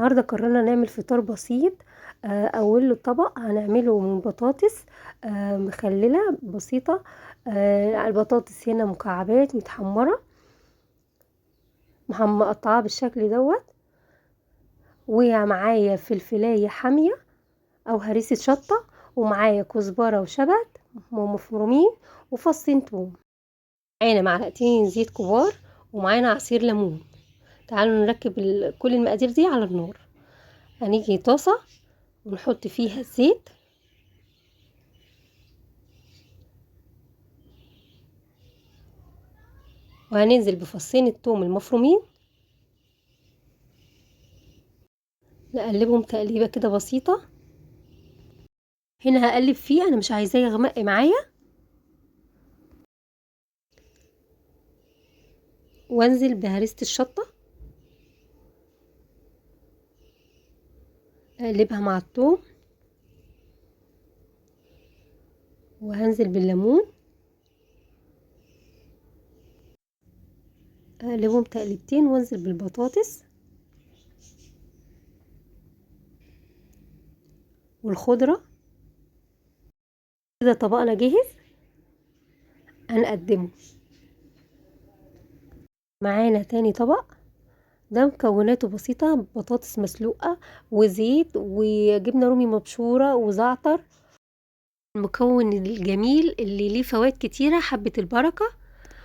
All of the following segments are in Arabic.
النهارده قررنا نعمل فطار بسيط. اوله طبق هنعمله من بطاطس مخلله بسيطه. البطاطس هنا مكعبات متحمره، مقطعاها بالشكل دوت، ومعايا فلفلايه حاميه او هريسه شطه، ومعايا كزبره وشبت مفرومين، وفصين توم. معانا معلقتين زيت كبار، ومعانا عصير ليمون. تعالوا نركب كل المقادير دي على النار. هنيجي طاسه ونحط فيها الزيت، وهننزل بفصين الثوم المفرومين، نقلبهم تقليبه كده بسيطه. هنا هقلب فيه، انا مش عايزاه يغمق معايا، وانزل بهريسه الشطه، اقلبها مع الثوم، وهنزل بالليمون، اقلبهم تقليبتين، وانزل بالبطاطس والخضره. كده طبقنا جاهز، هنقدمه. معانا تاني طبق، ده مكوناته بسيطة: بطاطس مسلوقة وزيت وجبنة رومي مبشورة وزعتر. المكون الجميل اللي ليه فوائد كتيرة حبة البركة،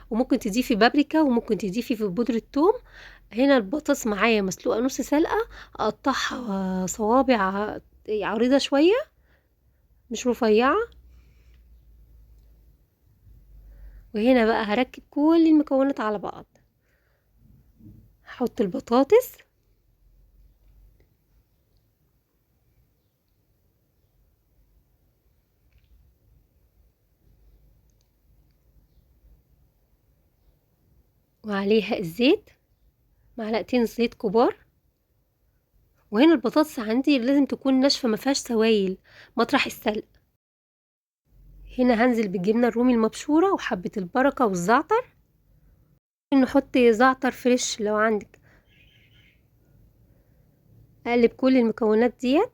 وممكن تضيفي بابريكا، وممكن تضيفي في بودرة ثوم. هنا البطاطس معايا مسلوقة نص سلقة، اقطعها صوابع عريضة شوية، مش رفيعة. وهنا بقى هركب كل المكونات على بعض. هحط البطاطس، وعليها الزيت، معلقتين زيت كبار. وهنا البطاطس عندي لازم تكون ناشفة، ما فيهاش سوائل مطرح السلق. هنا هنزل بالجبنة الرومي المبشورة وحبة البركة والزعتر. نحط زعتر فريش لو عندك. اقلب كل المكونات ديت،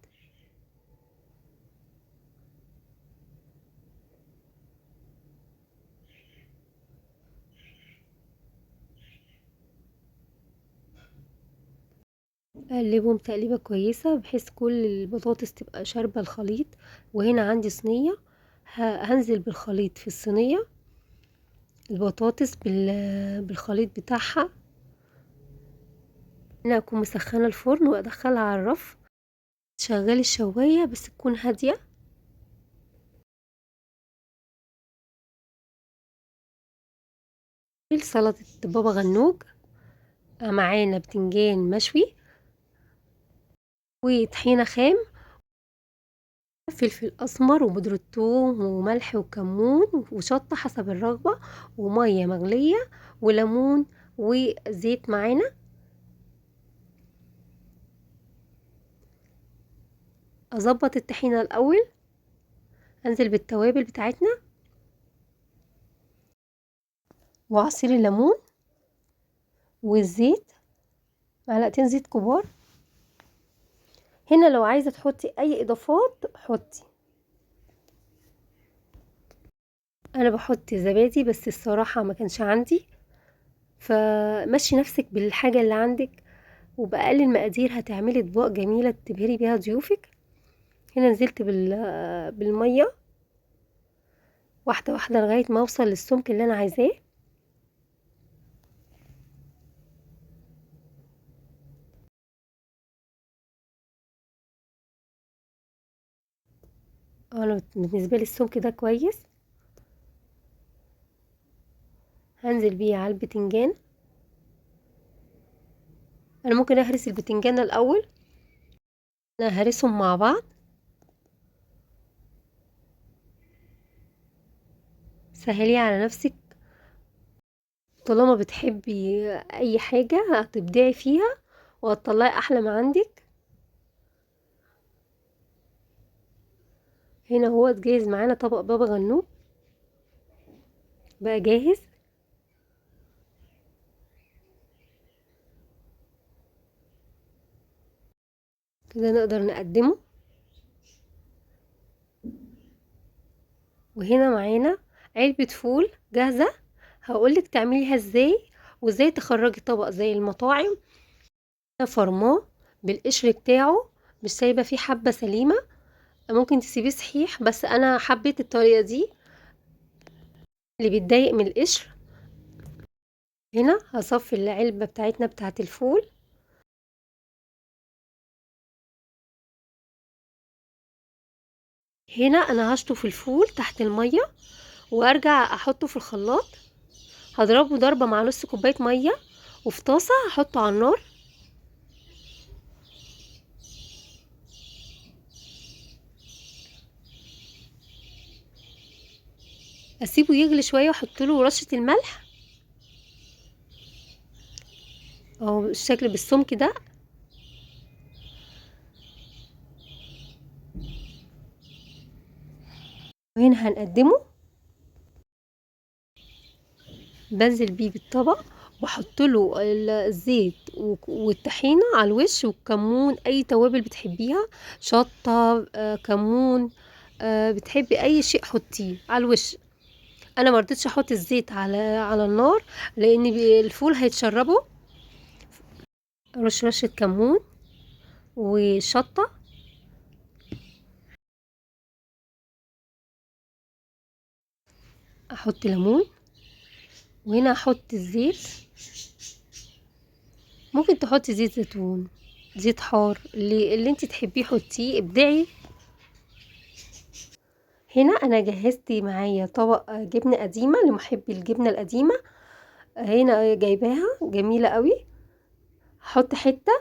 اقلبهم تقليبه كويسه بحيث كل البطاطس تبقى شاربه الخليط. وهنا عندي صينيه، هنزل بالخليط في الصينيه، البطاطس بالخليط بتاعها. هنا اكون مسخنه الفرن وادخلها على الرف، شغلي الشوايه بس تكون هاديه. سلطه بابا غنوج، معانا بتنجان مشوي وطحينه خام، فلفل اسمر وبودرة ثوم وملح وكمون وشطة حسب الرغبة، ومية مغلية وليمون وزيت معانا. اظبط الطحينة الاول، انزل بالتوابل بتاعتنا وعصير الليمون والزيت، معلقتين زيت كبار. هنا لو عايزة تحطي اي اضافات حطي، انا بحط زبادي بس الصراحة ما كانش عندي، فمشي نفسك بالحاجة اللي عندك، وبأقل المقادير هتعملي اطباق جميلة تبهري بيها ضيوفك. هنا نزلت بالمية واحدة واحدة لغاية ما اوصل للسمك اللي انا عايزاه. انا بالنسبة لي السمك ده كويس. هنزل بيه على البتنجان، انا ممكن اهرس البتنجان الاول، انا هرسهم مع بعض. سهليه على نفسك، طالما بتحبي اي حاجة هتبدعي فيها وهتطلعي احلى ما عندك. هنا هو جاهز معانا طبق بابا غنوج، بقى جاهز. كده نقدر نقدمه. وهنا معانا علبة فول جاهزة، هقولك تعمليها ازاي وازاي تخرجي طبق زي المطاعم. فرماه بالقشر بتاعه، مش سايبه فيه حبة سليمة، ممكن تسيبيه صحيح، بس انا حبيت الطريقة دي اللي بيتضايق من القشر. هنا هصفي العلبة بتاعتنا بتاعت الفول. هنا انا هشطف الفول تحت المية وارجع احطه في الخلاط، هضربه ضربة مع نص كوباية مية، وفي طاسة هحطه على النار. اسيبه يغلي شوية واحط له رشة الملح اهو الشكل بالسمك ده. وهنا هنقدمه، بنزل بيه بالطبق واحط له الزيت والطحينه على الوش والكمون، اي توابل بتحبيها، شطه، كمون، بتحبي اي شيء حطيه على الوش. انا ما رضيتش احط الزيت على النار لان الفول هيتشربه. رشه كمون وشطه، احط ليمون، وهنا احط الزيت. ممكن تحطي زيت زيتون، زيت حار، اللي انت تحبيه حطيه، ابدعي. هنا انا جهزت معايا طبق جبنه قديمه لمحبي الجبنه القديمه، هنا جايباها جميله قوي. هحط حته،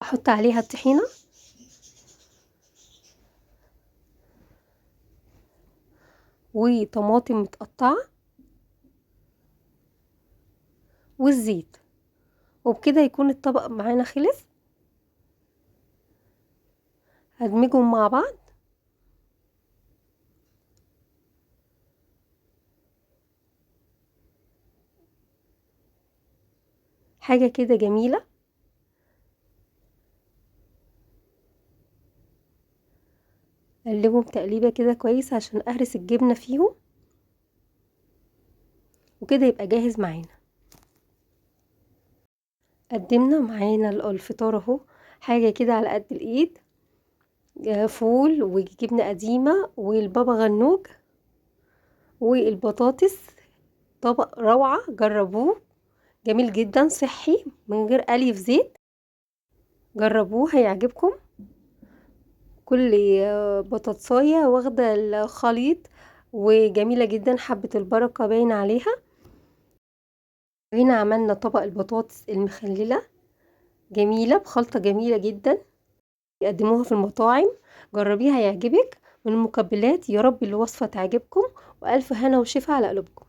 احط عليها الطحينه وطماطم متقطعه والزيت، وبكده يكون الطبق معانا خلص. هدمجهم مع بعض. حاجه كده جميله. اقلبهم تقليبه كده كويس عشان اهرس الجبنه فيهم، وكده يبقى جاهز معانا. قدمنا معانا الفطار اهو، حاجه كده على قد الايد، فول وجبنه قديمه والبابا غنوج والبطاطس. طبق روعة، جربوه، جميل جدا، صحي من غير أليف زيت. جربوه هيعجبكم. كل بطاطساية واخدة الخليط وجميلة جدا، حبة البركة باين عليها. هنا عملنا طبق البطاطس المخللة، جميلة بخلطة جميلة جدا، يقدموها في المطاعم. جربيها هيعجبك. من المقبلات، يا رب الوصفة تعجبكم، وألف هنا وشفا على قلوبكم.